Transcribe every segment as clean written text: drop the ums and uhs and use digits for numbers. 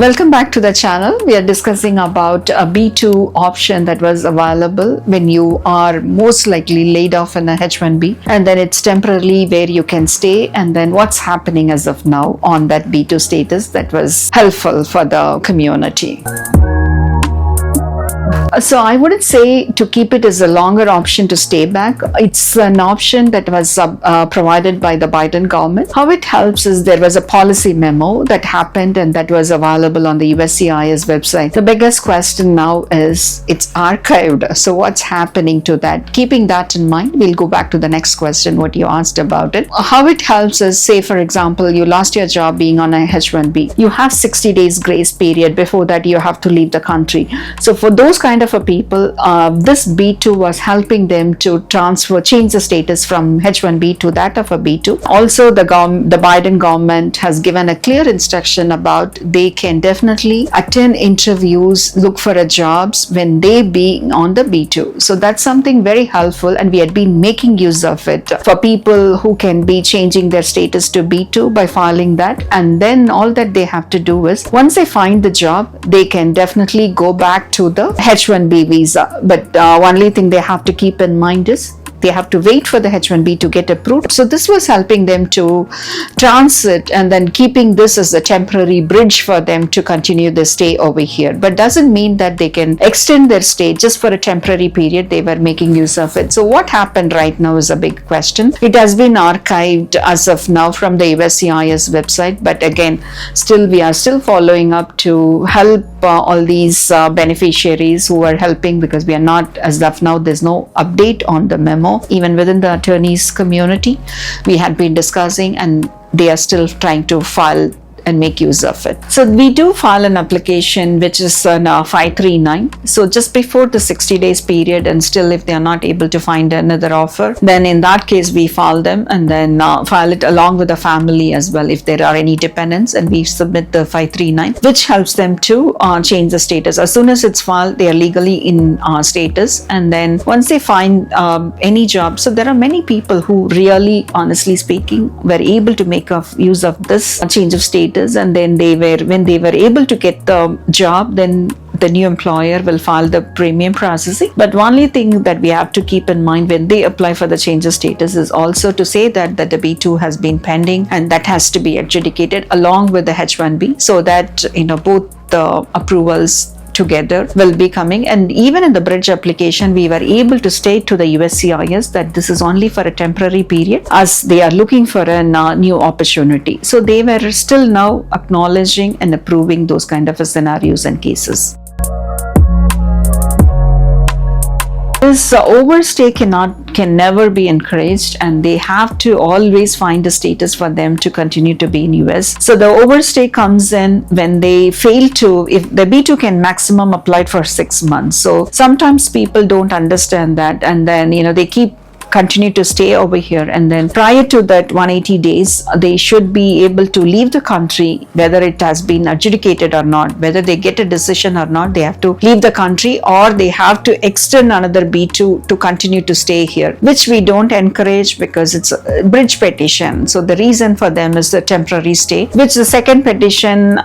Welcome back to the channel. We are discussing about a B2 option that was available when you are most likely laid off in a H1B, and then it's temporarily where you can stay, and then what's happening as of now on that B2 status that was helpful for the community. So I wouldn't say to keep it as a longer option to stay back. It's an option that was provided by the Biden government. How it helps is there was a policy memo that happened and that was available on the USCIS website. The biggest question now is it's archived. So what's happening to that? Keeping that in mind, we'll go back to the next question, what you asked about it. How it helps is, say for example, you lost your job being on a H1B. You have 60 days grace period. Before that, you have to leave the country. So for those kind of people, this B2 was helping them to change the status from H1B to that of a B2. Also, the Biden government has given a clear instruction about they can definitely attend interviews, look for a jobs when they be on the B2. So that's something very helpful, and we had been making use of it for people who can be changing their status to B2 by filing that. And then all that they have to do is, once they find the job, they can definitely go back to the H1B visa. But only thing they have to keep in mind is they have to wait for the H1B to get approved. So this was helping them to transit and then keeping this as a temporary bridge for them to continue their stay over here. But doesn't mean that they can extend their stay just for a temporary period. They were making use of it. So what happened right now is a big question. It has been archived as of now from the USCIS website. But again, we are still following up to help all these beneficiaries who are helping, because we are not, as of now, there's no update on the memo. Even within the attorneys community, we had been discussing, and they are still trying to file and make use of it. So we do file an application which is on 539. So just before the 60 days period, and still if they are not able to find another offer, then in that case we file them and then file it along with the family as well if there are any dependents, and we submit the 539, which helps them to change the status. As soon as it's filed, they are legally in status, and then once they find any job. So there are many people who really, honestly speaking, were able to make use of this change of status, and then when they were able to get the job, then the new employer will file the premium processing. But only thing that we have to keep in mind when they apply for the change of status is also to say that the B2 has been pending, and that has to be adjudicated along with the H1B, so that both the approvals together will be coming. And even in the bridge application, we were able to state to the USCIS that this is only for a temporary period, as they are looking for a new opportunity. So they were still now acknowledging and approving those kind of scenarios and cases. This overstay can never be encouraged, and they have to always find a status for them to continue to be in US. So the overstay comes in when they fail to, if the B2 can maximum apply for 6 months. So sometimes people don't understand that, and then they continue to stay over here, and then prior to that 180 days they should be able to leave the country, whether it has been adjudicated or not, whether they get a decision or not. They have to leave the country, or they have to extend another B2 to continue to stay here, which we don't encourage because it's a bridge petition. So the reason for them is the temporary stay, which the second petition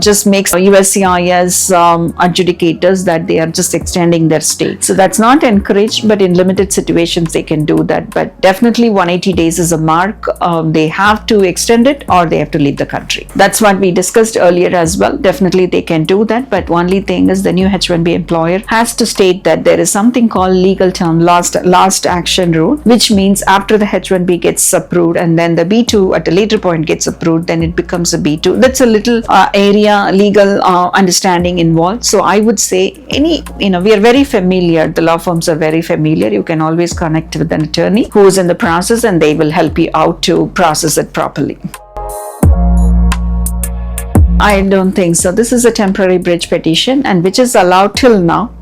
just makes USCIS adjudicators that they are just extending their stay. So that's not encouraged, but in limited situations they can do that. But definitely 180 days is a mark. They have to extend it, or they have to leave the country. That's what we discussed earlier as well. Definitely they can do that, but only thing is the new H1B employer has to state that there is something called legal term last action rule, which means after the H1B gets approved and then the B2 at a later point gets approved, then it becomes a B2. That's a little area legal understanding involved. So I would say we are very familiar, the law firms are very familiar. You can always connect with an attorney who is in the process, and they will help you out to process it properly. I don't think so. This is a temporary bridge petition, and which is allowed till now.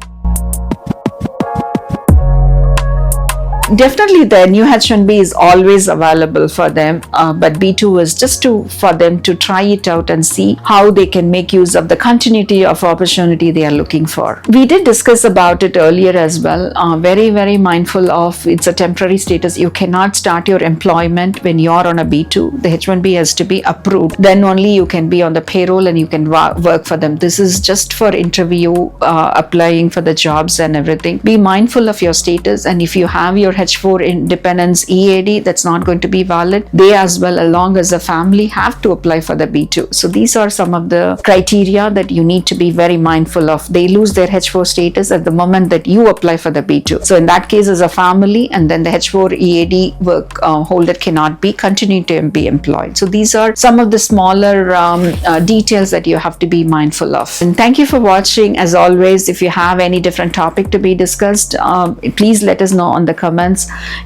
Definitely the new H1B is always available for them, but B2 is just for them to try it out and see how they can make use of the continuity of opportunity they are looking for. We did discuss about it earlier as well. Very, very mindful of it's a temporary status. You cannot start your employment when you're on a B2. The H1B has to be approved. Then only you can be on the payroll and you can work for them. This is just for interview, applying for the jobs and everything. Be mindful of your status, and if you have your H4 independence EAD, that's not going to be valid. They as well, along as a family, have to apply for the B2. So these are some of the criteria that you need to be very mindful of. They lose their H4 status at the moment that you apply for the B2. So in that case, as a family, and then the H4 EAD work holder cannot continue to be employed. So these are some of the smaller details that you have to be mindful of. And thank you for watching. As always, if you have any different topic to be discussed, please let us know on the comments.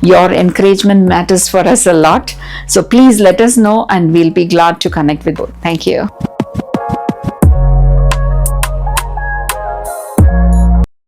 Your encouragement matters for us a lot. So please let us know and we'll be glad to connect with you. Thank you.